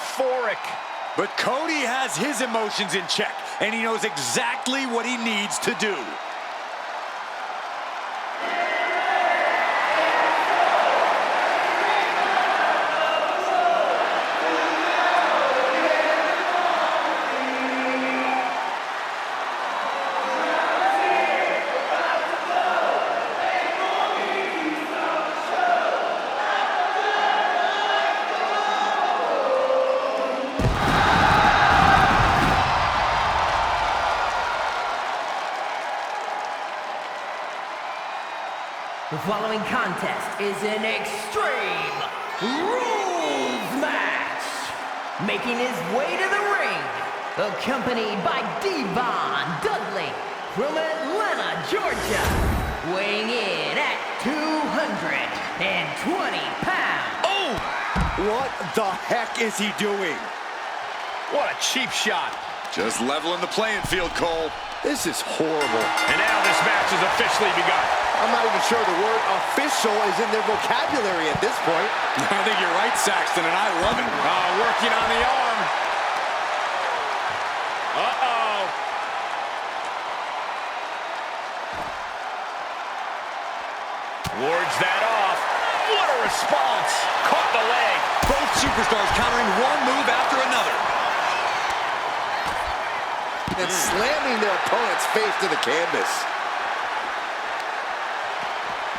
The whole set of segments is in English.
euphoric. But Cody has his emotions in check, and he knows exactly what he needs to do. The following contest is an Extreme Rules match. Making his way to the ring, accompanied by Devon Dudley from Atlanta, Georgia, weighing in at 220 pounds. Oh! What the heck is he doing? What a cheap shot. Just leveling the playing field, Cole. This is horrible. And now this match has officially begun. I'm not even sure the word official is in their vocabulary at this point. I think you're right, Saxton, and I love it. Working on the arm. Uh-oh. Wards that off. What a response. Caught the leg. Both superstars countering one move after another. And slamming their opponent's face to the canvas.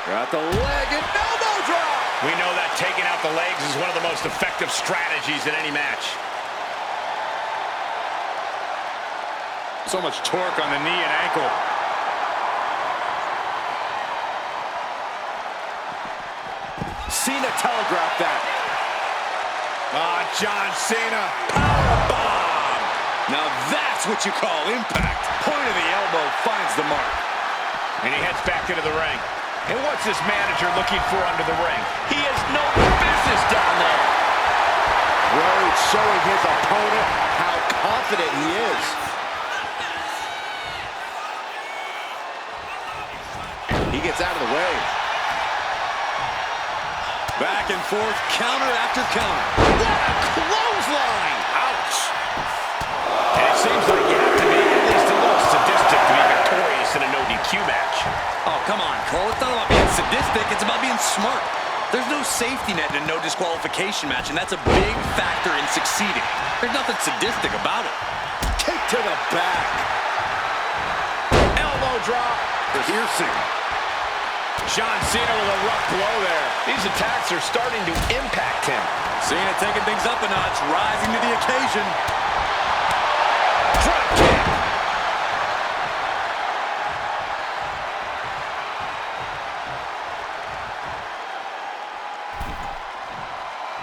Got the leg and elbow drop. We know that taking out the legs is one of the most effective strategies in any match. So much torque on the knee and ankle. Cena telegraphed that. John Cena, powerbomb. Now that's what you call impact. Point of the elbow finds the mark. And he heads back into the ring. And what's this manager looking for under the ring? He has no business down there. Rhodes showing his opponent how confident he is. He gets out of the way. Back and forth, counter after counter. What a clothesline! Ouch! And it seems like you have to be at least a little sadistic to be victorious in a no-DQ match. Oh, come on, Cole. It's not about being sadistic. It's about being smart. There's no safety net in a no disqualification match, and that's a big factor in succeeding. There's nothing sadistic about it. Kick to the back. Elbow drop. Piercing. John Cena with a rough blow there. These attacks are starting to impact him. Cena taking things up a notch, rising to the occasion. Drop kick.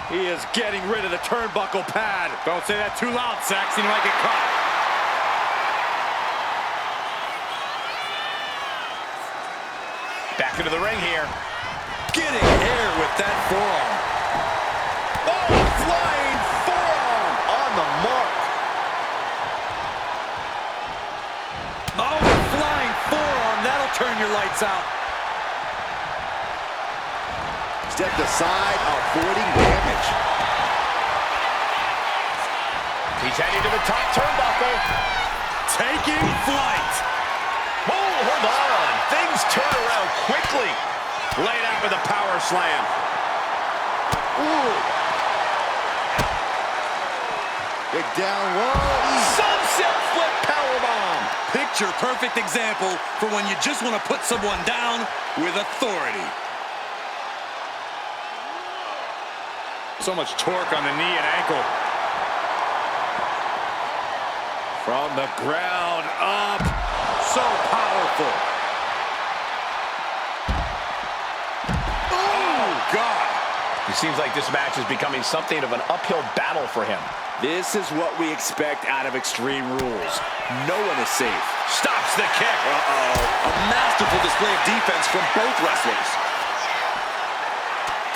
He is getting rid of the turnbuckle pad. Don't say that too loud, Saxton. You might get caught. Back into the ring here. Getting air with that forearm. Oh, flying forearm on the mark. Oh, flying forearm. That'll turn your lights out. Stepped aside, avoiding damage. He's heading to the top turnbuckle. Taking flight. Oh, hold on. Things turn around quickly. Laid out with a power slam. Ooh. Big down low. Sunset flip powerbomb. Picture perfect example for when you just want to put someone down with authority. So much torque on the knee and ankle. From the ground up. So powerful. Oh, God. It seems like this match is becoming something of an uphill battle for him. This is what we expect out of Extreme Rules. No one is safe. Stops the kick. A masterful display of defense from both wrestlers.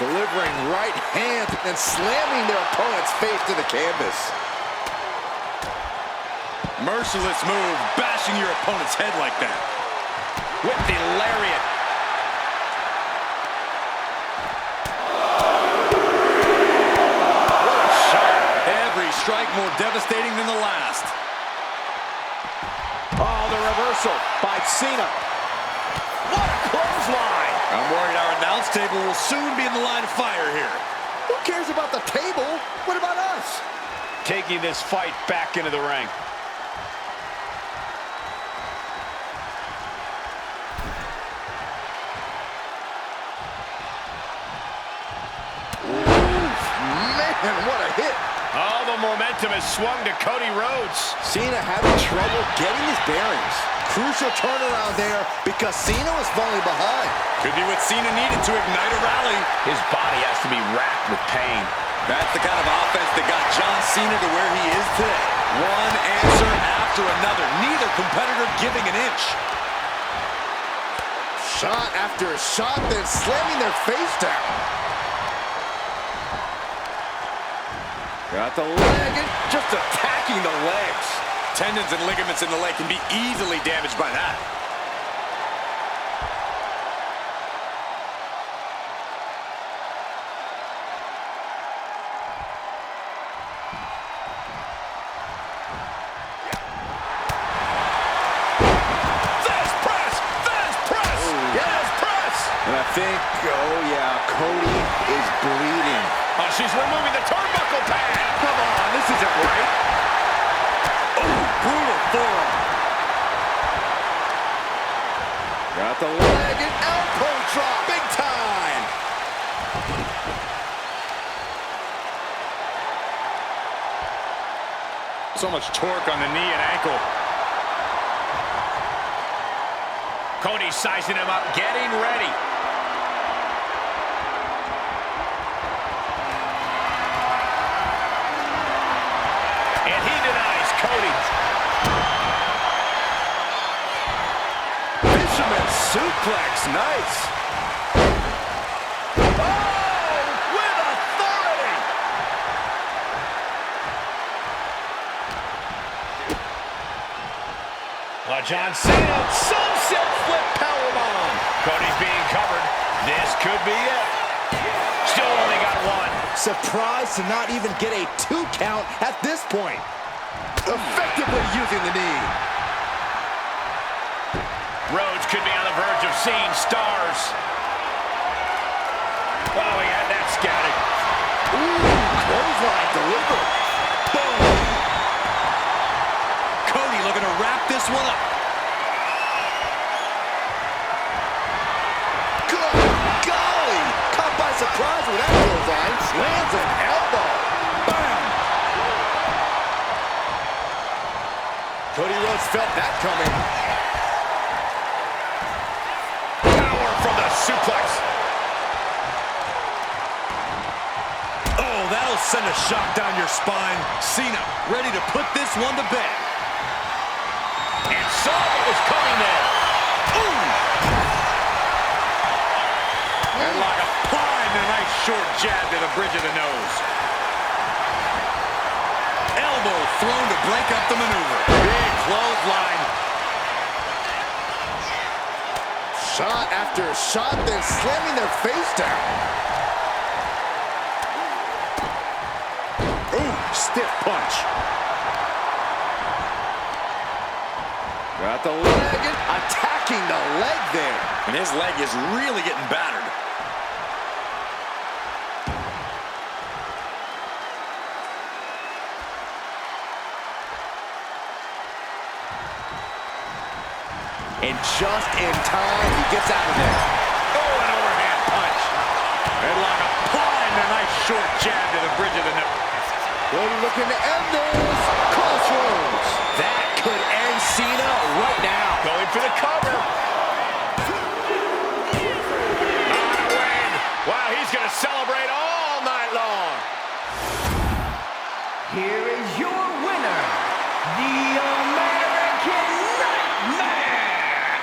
Delivering right hand and slamming their opponent's face to the canvas. Merciless move, bashing your opponent's head like that. With the lariat. What a shot. Every strike more devastating than the last. Oh, the reversal by Cena. What a clothesline. I'm worried our announce table will soon be in the line of fire here. Who cares about the table? What about us? Taking this fight back into the ring. Man, what a hit. Oh, the momentum has swung to Cody Rhodes. Cena having trouble getting his bearings. Crucial turnaround there because Cena was falling behind. Could be what Cena needed to ignite a rally. His body has to be racked with pain. That's the kind of offense that got John Cena to where he is today. One answer after another. Neither competitor giving an inch. Shot after shot, then slamming their face down. Got the leg and just attacking the legs. Tendons and ligaments in the leg can be easily damaged by that. And I think, oh yeah, Cody is bleeding. Oh, she's removing the turnbuckle pad. Come on, this isn't right. Oh, brutal forearm. Got the leg and elbow drop. Big time. So much torque on the knee and ankle. Cody sizing him up, getting ready. And he denies Cody. Fisherman suplex, nice. Oh, with authority. John Cena, sunset flip powerbomb. Cody's being covered. This could be it. Still only got one. Surprised to not even get a 2 count at this point. Effectively using the knee. Rhodes could be on the verge of seeing stars. Oh, he had that scouted. Ooh, clothesline delivered. Boom. Cody looking to wrap this one up. Good golly. Caught by surprise with that clothesline. Lands an elbow. Bam. Cody Rhodes felt that coming. Power from the suplex. Oh, that'll send a shock down your spine. Cena ready to put this one to bed. And saw what was coming there. Ooh! And like applying a nice short jab to the bridge of the nose. Elbow thrown to break up the maneuver. Big clothesline. Shot after shot, then slamming their face down. Ooh, stiff punch. Got the leg and attacking the leg there. And his leg is really getting battered. And just in time, he gets out of there. Oh, an overhand punch. And like applying a nice short jab to the bridge of the nose. Cody looking to end this. Crossroads. That could end Cena right now. Going for the cover. On a win. Wow, he's going to celebrate all night long. Here is your winner, the American Nightmare,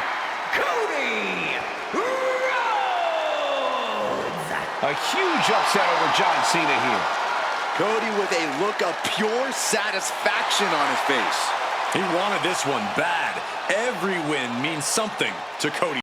Cody Rhodes! A huge upset over John Cena here. Cody with a look of pure satisfaction on his face. He wanted this one bad. Every win means something to Cody.